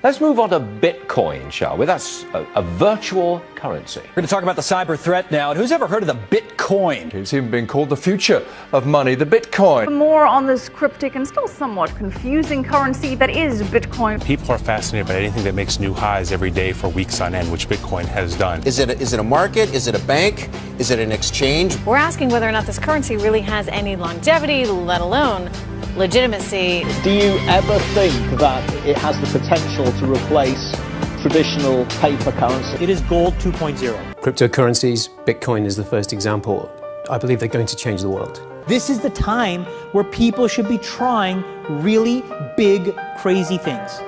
Let's move on to Bitcoin, shall we? That's a virtual currency. We're going to talk about the cyber threat now. And who's ever heard of the Bitcoin? It's even been called the future of money, the Bitcoin. For more on this cryptic and still somewhat confusing currency that is Bitcoin. People are fascinated by anything that makes new highs every day for weeks on end, which Bitcoin has done. Is it a market? Is it a bank? Is it an exchange? We're asking whether or not this currency really has any longevity, let alone legitimacy. Do you ever think that it has the potential to replace traditional paper currency? It is gold 2.0. Cryptocurrencies, Bitcoin is the first example. I believe they're going to change the world. This is the time where people should be trying really big, crazy things.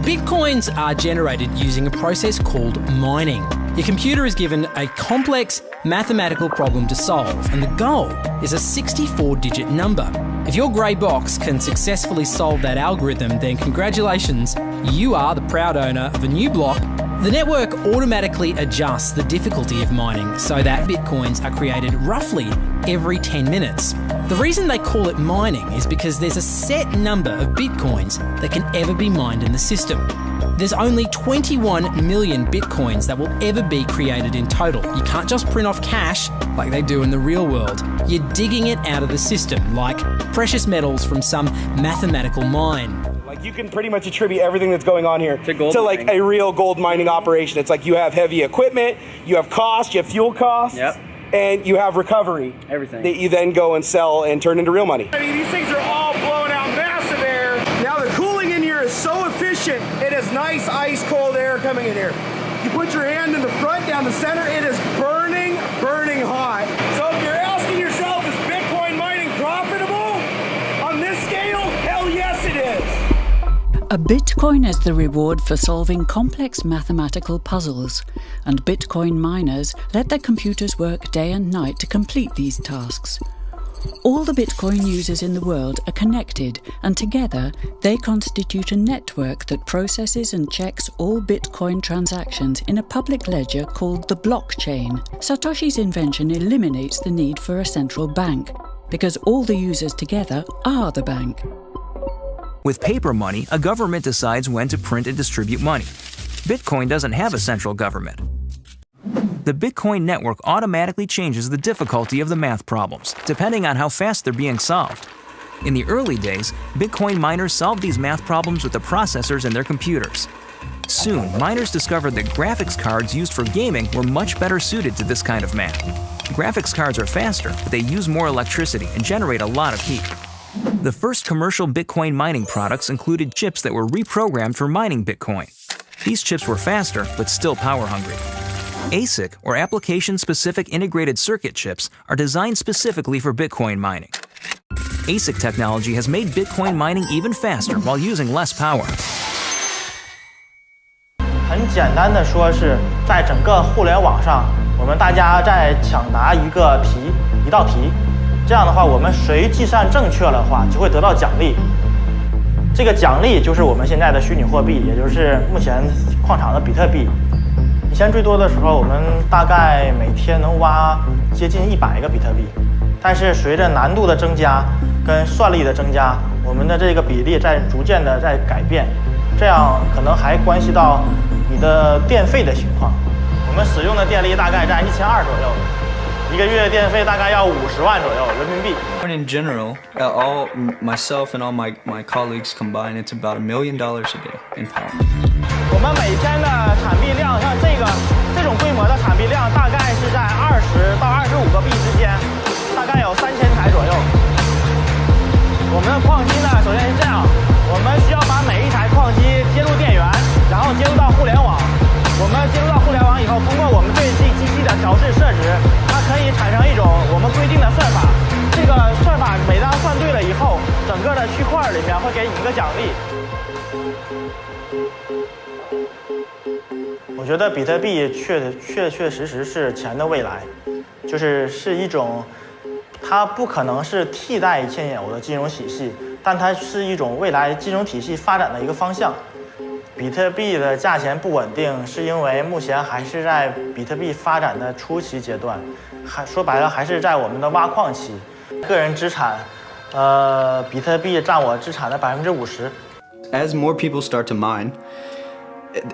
Bitcoins are generated using a process called mining. Your computer is given a complex mathematical problem to solve, and the goal is a 64-digit number. If your grey box can successfully solve that algorithm, then congratulations, you are the proud owner of a new block. The network automatically adjusts the difficulty of mining so that Bitcoins are created roughly every 10 minutes. The reason they call it mining is because there's a set number of Bitcoins that can ever be mined in the system. There's only 21 million Bitcoins that will ever be created in total. You can't just print off cash like they do in the real world. You're digging it out of the system like precious metals from some mathematical mine. Like, you can pretty much attribute everything that's going on here to like a real gold mining operation. It's like you have heavy equipment, you have cost, you have fuel costs, and you have recovery. Everything. That you then go and sell and turn into real money. I mean, these things are all blowing out massive air. Now the cooling in here is so efficient. It is nice ice cold air coming in here. You put your hand in the front, down the center, it is burning, burning hot. So if you're asking yourself, is Bitcoin mining profitable? On this scale, hell yes it is. A Bitcoin is the reward for solving complex mathematical puzzles, and Bitcoin miners let their computers work day and night to complete these tasks. All the Bitcoin users in the world are connected, and together they constitute a network that processes and checks all Bitcoin transactions in a public ledger called the blockchain. Satoshi's invention eliminates the need for a central bank, because all the users together are the bank. With paper money, a government decides when to print and distribute money. Bitcoin doesn't have a central government. The Bitcoin network automatically changes the difficulty of the math problems, depending on how fast they're being solved. In the early days, Bitcoin miners solved these math problems with the processors in their computers. Soon, miners discovered that graphics cards used for gaming were much better suited to this kind of math. Graphics cards are faster, but they use more electricity and generate a lot of heat. The first commercial Bitcoin mining products included chips that were reprogrammed for mining Bitcoin. These chips were faster, but still power-hungry. ASIC, or Application-Specific Integrated Circuit chips, are designed specifically for Bitcoin mining. ASIC technology has made Bitcoin mining even faster while using less power. 很简单的说是在整个互联网上，我们大家在抢答一道题。这样的话，我们谁计算正确了的话，就会得到奖励。这个奖励就是我们现在的虚拟货币，也就是目前矿场的比特币。以前最多的时候，我们大概每天能挖接近100个比特币，但是随着难度的增加跟算力的增加，我们的这个比例在逐渐的在改变，这样可能还关系到你的电费的情况。我们使用的电力大概在1200左右。 一个月电费大概要50万左右人民币。In general, all myself and all my colleagues combined, it's about $1 million a day in power. 我们每天的产币量，像这种规模的产币量，大概是在20到25个币之间，大概有3000台左右。我们的矿机呢，首先是这样，我们需要把每一台矿机接入电源，然后接入到互联网。我们接入到互联网以后，通过我们对这机器的调试设置，它可以产生一种我们规定的算法。这个算法每当算对了以后，整个的区块里面会给你一个奖励。我觉得比特币确实是钱的未来，是一种，它不可能是替代现有的金融体系，但它是一种未来金融体系发展的一个方向。 比特币的价钱不稳定，是因为目前还是在比特币发展的初期阶段，说白了还是在我们的挖矿期。个人资产，比特币占我资产的50%。as more people start to mine,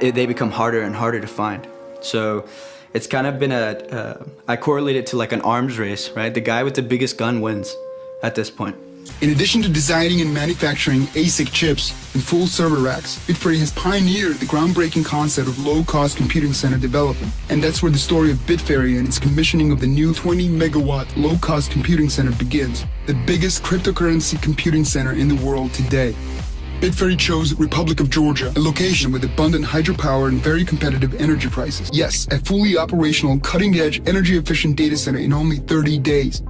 they become harder and harder to find. So it's kind of been I correlate it to like an arms race, right? The guy with the biggest gun wins at this point. In addition to designing and manufacturing ASIC chips and full server racks, Bitferry has pioneered the groundbreaking concept of low-cost computing center development. And that's where the story of Bitferry and its commissioning of the new 20-megawatt low-cost computing center begins, the biggest cryptocurrency computing center in the world today. Bitferry chose Republic of Georgia, a location with abundant hydropower and very competitive energy prices. Yes, a fully operational, cutting-edge, energy-efficient data center in only 30 days.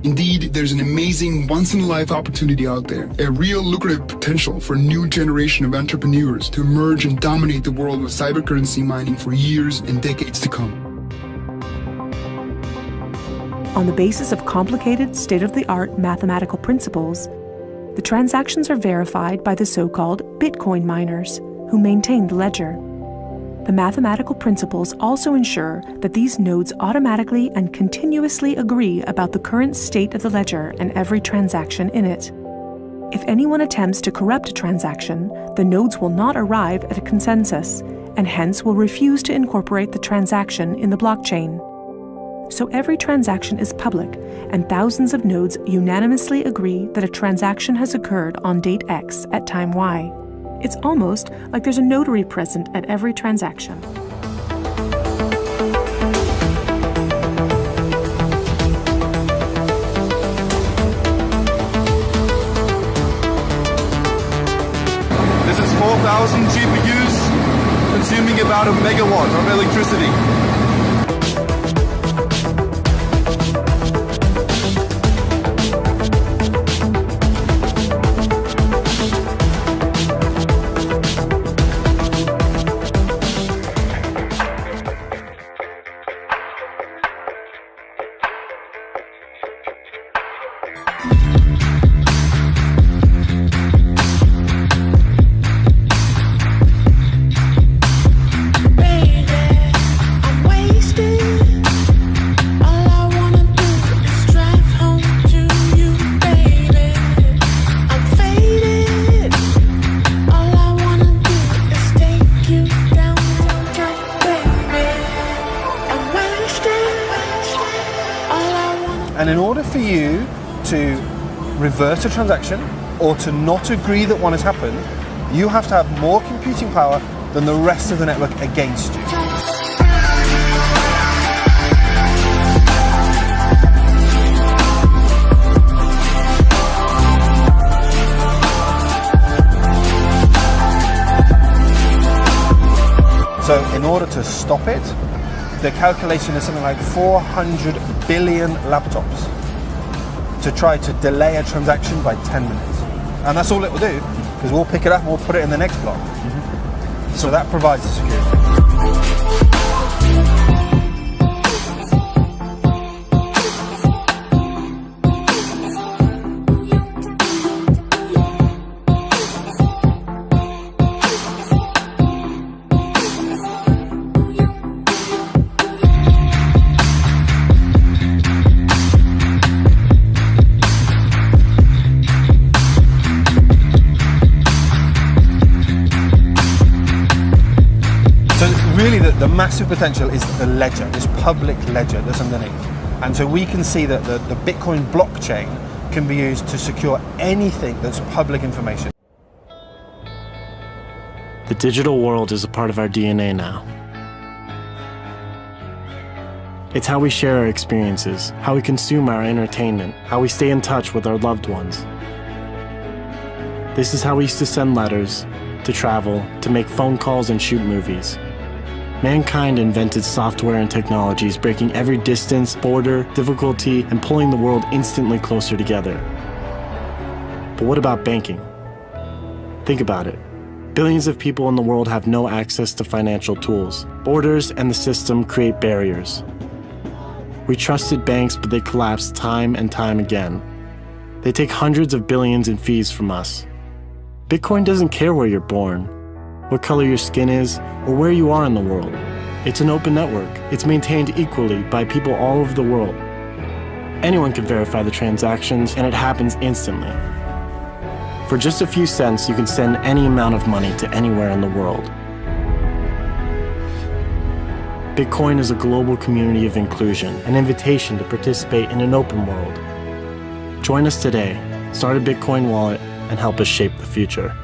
Indeed, there's an amazing once-in-a-life opportunity out there, a real lucrative potential for a new generation of entrepreneurs to emerge and dominate the world of cybercurrency mining for years and decades to come. On the basis of complicated, state-of-the-art mathematical principles, the transactions are verified by the so-called Bitcoin miners, who maintain the ledger. The mathematical principles also ensure that these nodes automatically and continuously agree about the current state of the ledger and every transaction in it. If anyone attempts to corrupt a transaction, the nodes will not arrive at a consensus, and hence will refuse to incorporate the transaction in the blockchain. So every transaction is public, and thousands of nodes unanimously agree that a transaction has occurred on date X at time Y. It's almost like there's a notary present at every transaction. This is 4,000 GPUs consuming about a megawatt of electricity. And in order for you to reverse a transaction or to not agree that one has happened, you have to have more computing power than the rest of the network against you. So in order to stop it, the calculation is something like 400 billion laptops to try to delay a transaction by 10 minutes. And that's all it will do, because we'll pick it up and we'll put it in the next block. So that provides the security. Really, the massive potential is the ledger, this public ledger that's underneath. And so we can see that the Bitcoin blockchain can be used to secure anything that's public information. The digital world is a part of our DNA now. It's how we share our experiences, how we consume our entertainment, how we stay in touch with our loved ones. This is how we used to send letters, to travel, to make phone calls and shoot movies. Mankind invented software and technologies, breaking every distance, border, difficulty, and pulling the world instantly closer together. But what about banking? Think about it. Billions of people in the world have no access to financial tools. Borders and the system create barriers. We trusted banks, but they collapsed time and time again. They take hundreds of billions in fees from us. Bitcoin doesn't care where you're born, what color your skin is, or where you are in the world. It's an open network. It's maintained equally by people all over the world. Anyone can verify the transactions, and it happens instantly. For just a few cents, you can send any amount of money to anywhere in the world. Bitcoin is a global community of inclusion, an invitation to participate in an open world. Join us today, start a Bitcoin wallet, and help us shape the future.